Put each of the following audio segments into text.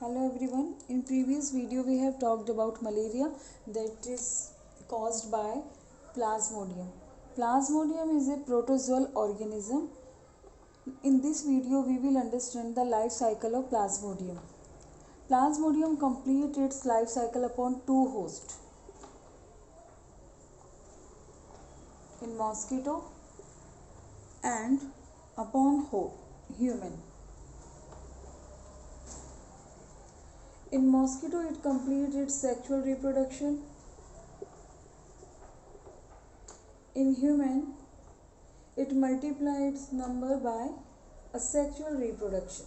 Hello everyone. In previous video we have talked about malaria that is caused by Plasmodium. Plasmodium is a protozoal organism. In this video we will understand the life cycle of Plasmodium. Plasmodium completes its life cycle upon two hosts. In mosquito and upon human. In mosquito, it completes its sexual reproduction. In human, it multiplies its number by asexual reproduction.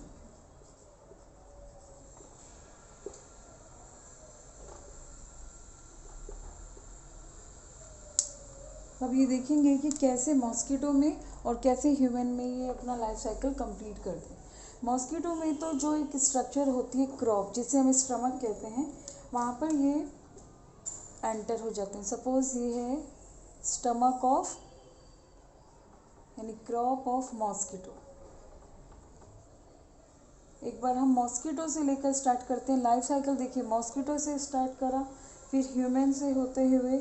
अब ये देखेंगे कि कैसे mosquito में और कैसे human में ये अपना लाइफ साइकिल कंप्लीट करते हैं। मॉस्किटो में तो जो एक स्ट्रक्चर होती है क्रॉप, जिसे हम स्टमक कहते हैं, वहाँ पर ये एंटर हो जाते हैं। सपोज ये है स्टमक ऑफ यानी क्रॉप ऑफ मॉस्किटो। एक बार हम मॉस्किटो से लेकर स्टार्ट करते हैं लाइफ साइकिल। देखिए, मॉस्किटो से स्टार्ट करा, फिर ह्यूमन से होते हुए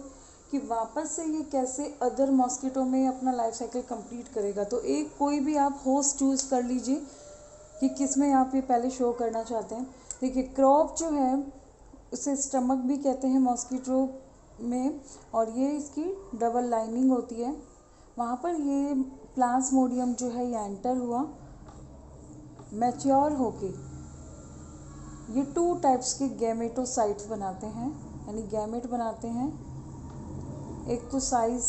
कि वापस से ये कैसे अदर मॉस्किटो में अपना लाइफ साइकिल कंप्लीट करेगा। तो एक कोई भी आप होस्ट चूज़ कर लीजिए कि किस में आप ये पहले शो करना चाहते हैं। देखिए, क्रॉप जो है उसे स्टमक भी कहते हैं मॉस्किटो में, और ये इसकी डबल लाइनिंग होती है। वहाँ पर ये प्लाज्मोडियम जो है ये एंटर हुआ, मैच्योर होके ये टू टाइप्स के गैमेटोसाइट्स बनाते हैं, यानी गैमेट बनाते हैं। एक तो साइज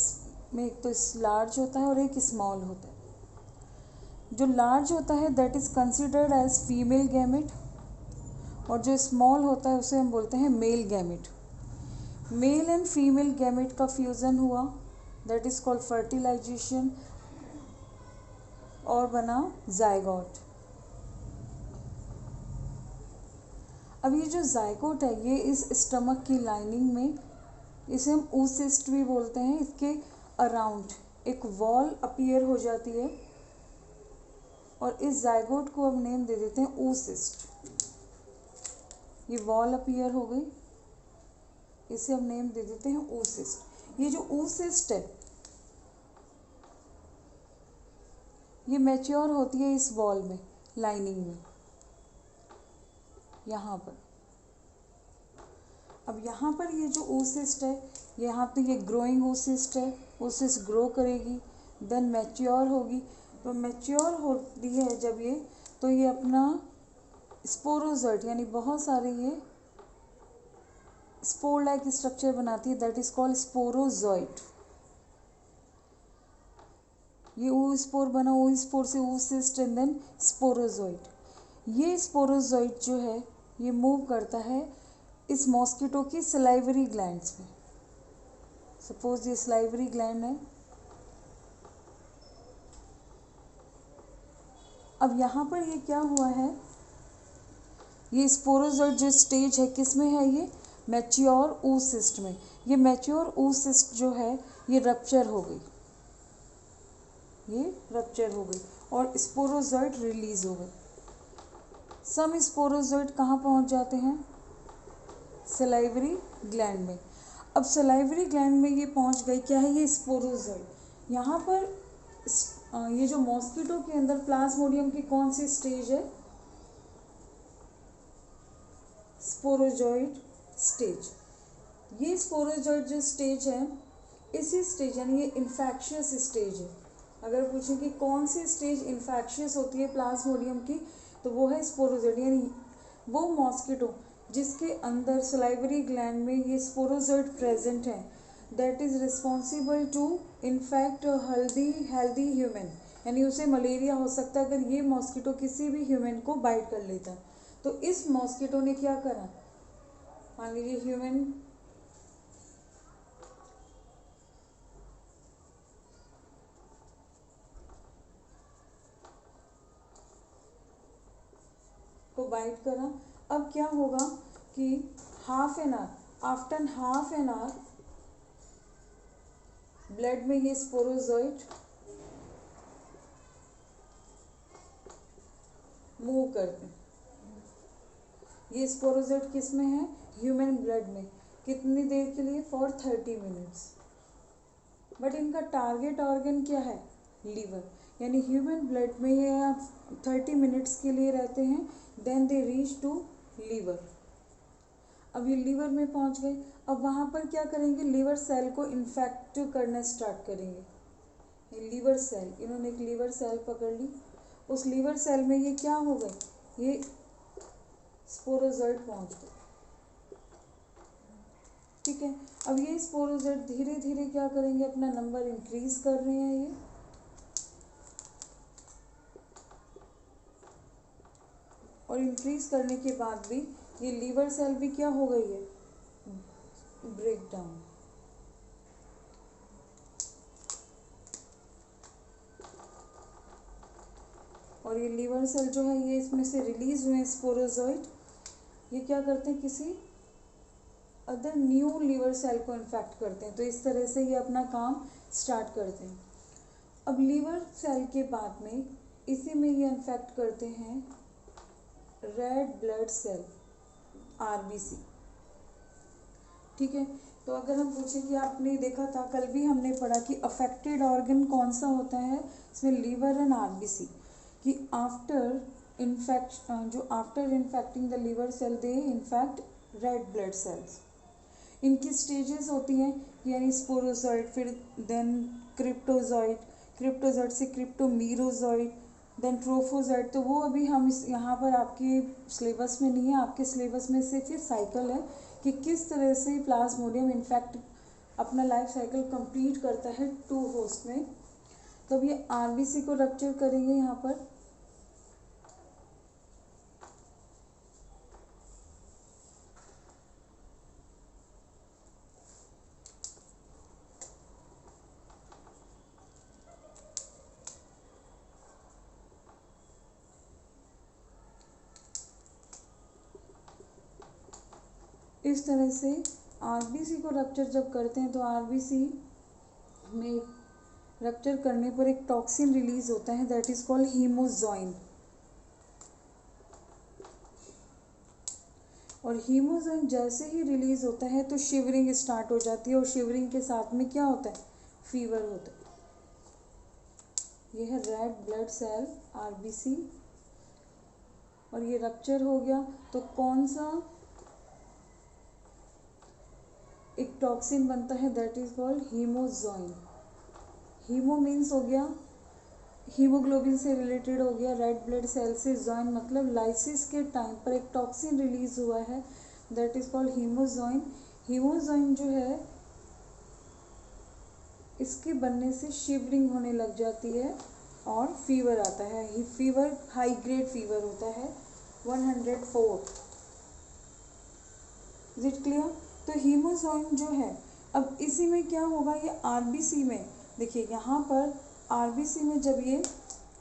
में एक तो लार्ज होता है और एक स्मॉल होता है। जो लार्ज होता है that is considered as female gamete, और जो स्मॉल होता है उसे हम बोलते हैं male gamete. Male and female gamete का फ्यूज़न हुआ, दैट इज़ कॉल्ड फर्टिलाइजेशन, और बना जायगोट। अब ये जो जायगोट है ये इस स्टमक की लाइनिंग में, इसे हम oocyst भी बोलते हैं, इसके अराउंड एक वॉल अपीयर हो जाती है, और इस जायगोट को हम नेम दे देते हैं oocyst। ये वॉल अपीयर हो गई, इसे हम नेम दे देते हैं oocyst। ये जो oocyst है ये मैच्योर होती है इस वॉल में, लाइनिंग में, यहाँ पर। अब यहाँ पर ये जो oocyst है, यहाँ पे ये ग्रोइंग oocyst है, oocyst ग्रो करेगी, देन मैच्योर होगी। तो मैच्योर होती है जब ये, तो ये अपना स्पोरोजोइट यानी बहुत सारे ये स्पोर लाइक स्ट्रक्चर बनाती है, दैट इज़ कॉल्ड स्पोरोजोइट। ये ओ स्पोर बना, ओ स्पोर से oocyst एंड देन स्पोरोजोइट। ये स्पोरोजोइट जो है ये मूव करता है इस मॉस्किटो की सलाइवरी ग्लैंड्स में। सपोज ये सलाइवरी ग्लैंड है। अब यहाँ पर ये क्या हुआ है, ये स्पोरोजोइट जो स्टेज है किस में है, ये मैच्योर oocyst में। ये मैच्योर oocyst जो है ये रप्चर हो गई, ये रप्चर हो गई और स्पोरोजोइट रिलीज हो गई। सम स्पोरोजोइट कहाँ पहुँच जाते हैं, सलाइवरी ग्लैंड में। अब सलाइवरी ग्लैंड में ये पहुँच गई, क्या है ये स्पोरोजोइट। यहाँ पर ये जो मॉस्किटो के अंदर प्लाज्मोडियम की कौन सी स्टेज है, स्पोरोजोइट स्टेज। ये स्पोरोजोइट जो स्टेज है, इसी स्टेज यानी ये इन्फेक्शियस स्टेज है। अगर पूछें कि कौन सी स्टेज इन्फेक्शियस होती है प्लाज्मोडियम की, तो वो है स्पोरोजोइट, यानी वो मॉस्किटो जिसके अंदर सलाइवरी ग्लैंड में ये स्पोरोजोइट प्रेजेंट है, that is responsible to infect healthy human, यानी उसे मलेरिया हो सकता है अगर ये मॉस्किटो किसी भी ह्यूमन को बाइट कर लेता। तो इस मॉस्किटो ने क्या करा, मान लीजिए ह्यूमन को बाइट करा। अब क्या होगा कि after half an hour blood में ये स्पोरोजोइट मूव करते हैं। ये स्पोरोजोइट किस में है? ह्यूमन ब्लड में। कितनी देर के लिए? For 30 minutes. बट इनका टारगेट ऑर्गन क्या है? लीवर। यानी ह्यूमन ब्लड में ये 30 मिनट्स के लिए रहते हैं, then they reach to liver. अब ये लीवर में पहुंच गए। अब वहाँ पर क्या करेंगे? लीवर सेल को इन्फेक्ट करना स्टार्ट करेंगे। लीवर सेल, इन्होंने एक लीवर सेल पकड़ ली, उस लीवर सेल में ये क्या हो गए? ये स्पोरोजोइट पहुंच गए। ठीक है। अब ये स्पोरोजोइट धीरे धीरे क्या करेंगे? अपना नंबर इंक्रीज कर रहे हैं ये, और इंक्रीज करने के बाद भी ये लीवर सेल भी क्या हो गई है? Break down. और ये लीवर सेल जो है ये इसमें से रिलीज हुए स्पोरोजोइट, ये क्या करते हैं? किसी अदर न्यू लीवर सेल को इन्फेक्ट करते हैं। तो इस तरह से ये अपना काम स्टार्ट करते हैं। अब लीवर सेल के बाद में इसी में ये इन्फेक्ट करते हैं रेड ब्लड सेल, आरबीसी। ठीक है। तो अगर हम पूछें कि आपने देखा था, कल भी हमने पढ़ा कि अफेक्टेड ऑर्गन कौन सा होता है, इसमें लीवर एंड आरबीसी, कि after infecting the liver cell they infect red blood cells. इनकी स्टेजेस होती हैं, यानी स्पोरोजोइट, फिर देन क्रिप्टोजोइट, क्रिप्टोजोइट से क्रिप्टोमीरोजोइट, देन ट्रोफोजोइट। तो वो अभी हम इस यहाँ पर आपके सिलेबस में नहीं है। आपके सिलेबस में सिर्फ ये साइकिल है कि किस तरह से प्लाज्मोडियम इन्फेक्ट अपना लाइफ साइकिल कंप्लीट करता है 2 होस्ट में। तो अब ये आरबीसी को रप्चर करेंगे यहाँ पर। इस तरह से आरबीसी को रप्चर जब करते हैं तो आरबीसी में रप्चर करने पर एक टॉक्सिन रिलीज होता है, दैट इज कॉल्ड हीमोजोइन। और हीमोजोइन जैसे ही रिलीज होता है तो शिवरिंग स्टार्ट हो जाती है, और शिवरिंग के साथ में क्या होता है? फीवर होता है। यह है रेड ब्लड सेल आरबीसी, और ये रप्चर हो गया तो कौन सा एक टॉक्सिन बनता है, that is called haemozoin. Haemo means हो गया हीमोग्लोबिन से रिलेटेड हो गया, रेड ब्लड सेल से, जॉइन मतलब लाइसिस के टाइम पर एक टॉक्सिन रिलीज हुआ है, that is called haemozoin. Haemozoin जो है इसके बनने से शिवरिंग होने लग जाती है और फीवर आता है। फीवर हाई ग्रेड फीवर होता है 104। Is it clear? तो हीमोजोइन जो है, अब इसी में क्या होगा? ये आरबीसी में देखिए, यहाँ पर आरबीसी में जब ये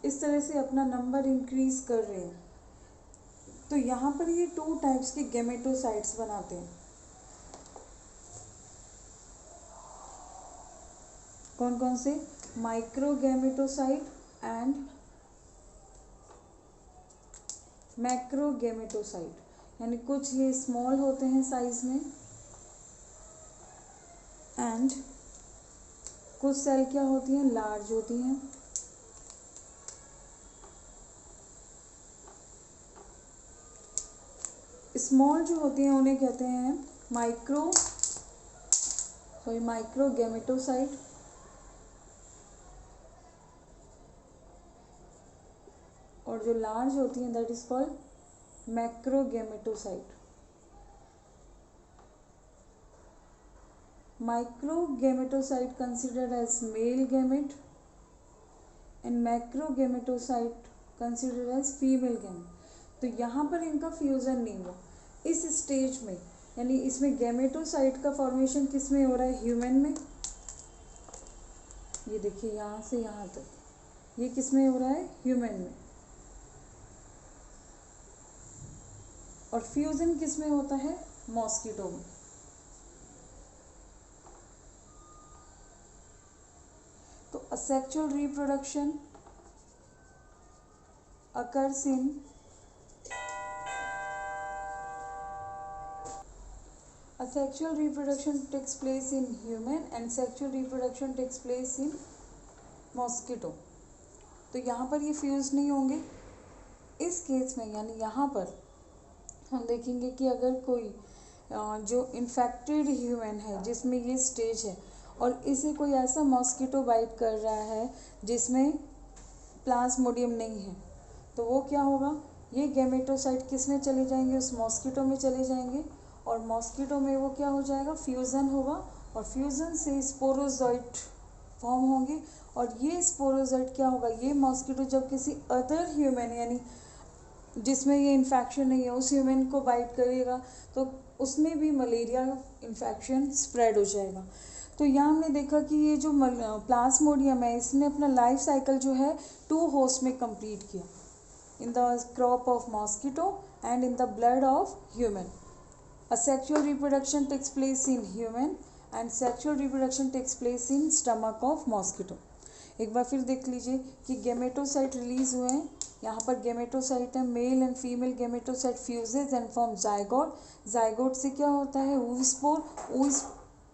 इस तरह से अपना नंबर इंक्रीज कर रहे हैं तो यहाँ पर ये 2 टाइप्स के गैमेटोसाइट्स बनाते हैं। कौन कौन से? माइक्रोगैमेटोसाइट एंड मैक्रोगैमेटोसाइट। यानी कुछ ये स्मॉल होते हैं साइज में, एंड कुछ सेल क्या होती हैं? लार्ज होती हैं। स्मॉल जो होती हैं उन्हें कहते हैं माइक्रोगैमेटोसाइट, और जो लार्ज होती हैं that is called macrogametocyte. Microgamentocyte considered as male gamete and macrogamentocyte considered as female gamete। तो यहाँ पर इनका फ्यूजन नहीं हुआ इस स्टेज में, यानी इसमें गैमेटोसाइट का फॉर्मेशन किस में हो रहा है? ह्यूमन में। ये देखिए यहाँ से यहाँ तक ये किस में हो रहा है? ह्यूमन में। और फ्यूजन किस में होता है? मॉस्किटो में। तो asexual reproduction occurs in A sexual reproduction takes place in human and sexual reproduction takes place in mosquito. तो यहाँ पर ये फ्यूज़ नहीं होंगे. इस केस में यानी यहाँ पर हम देखेंगे कि अगर कोई जो इन्फेक्टेड ह्यूमन है जिसमें ये स्टेज है और इसे कोई ऐसा मॉस्किटो बाइट कर रहा है जिसमें प्लाज्मोडियम नहीं है, तो वो क्या होगा, ये गैमेटोसाइट किस में चले जाएंगे, उस मॉस्किटो में चले जाएंगे और मॉस्किटो में वो क्या हो जाएगा, फ्यूज़न होगा और फ्यूज़न से स्पोरोजोइट फॉर्म होंगे और ये स्पोरोजोइट क्या होगा, ये मॉस्किटो जब किसी अदर ह्यूमन यानी जिसमें ये इन्फेक्शन नहीं है उस ह्यूमन को बाइट करेगा तो उसमें भी मलेरिया इन्फेक्शन स्प्रेड हो जाएगा. तो यहाँ हमने देखा कि ये जो प्लाज्मोडियम है इसने अपना लाइफ साइकिल जो है 2 होस्ट में कंप्लीट किया, in the crop of mosquito and in the blood of human. Asexual reproduction takes place in human and sexual reproduction takes place in stomach of mosquito. एक बार फिर देख लीजिए कि गेमेटोसाइट रिलीज हुए हैं. यहाँ पर गेमेटोसाइट है, male and female gametocyte fuses and form zygote. Zygote से क्या होता है, oospore,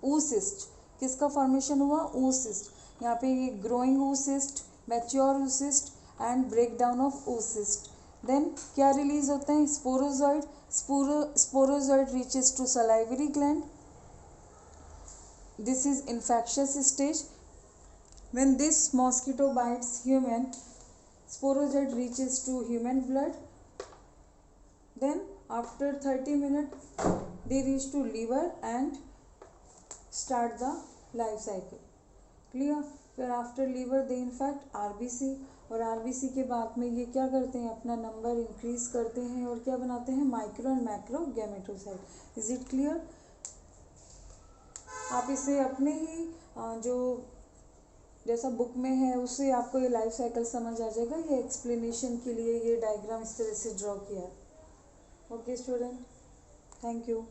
oocyst. किसका फॉर्मेशन हुआ, oocyst. यहाँ पे ये growing oocyst, mature oocyst and break down of oocyst. Then क्या रिलीज होते हैं, sporozoite. Sporozoite reaches to salivary gland. This is infectious stage. When this mosquito bites human, sporozoid reaches to human blood. Then after 30 minutes they reach to liver and start the life cycle. Clear? फिर after liver दे in fact RBC और RBC के बाद में ये क्या करते हैं, अपना नंबर इंक्रीज करते हैं और क्या बनाते हैं, micro and macro gametocyte. Is it clear? आप इसे अपने ही जो जैसा बुक में है उससे आपको ये लाइफ साइकिल समझ आ जाएगा. ये एक्सप्लेनेशन के लिए ये डायग्राम इस तरह से ड्रॉ किया है. Okay student, thank you.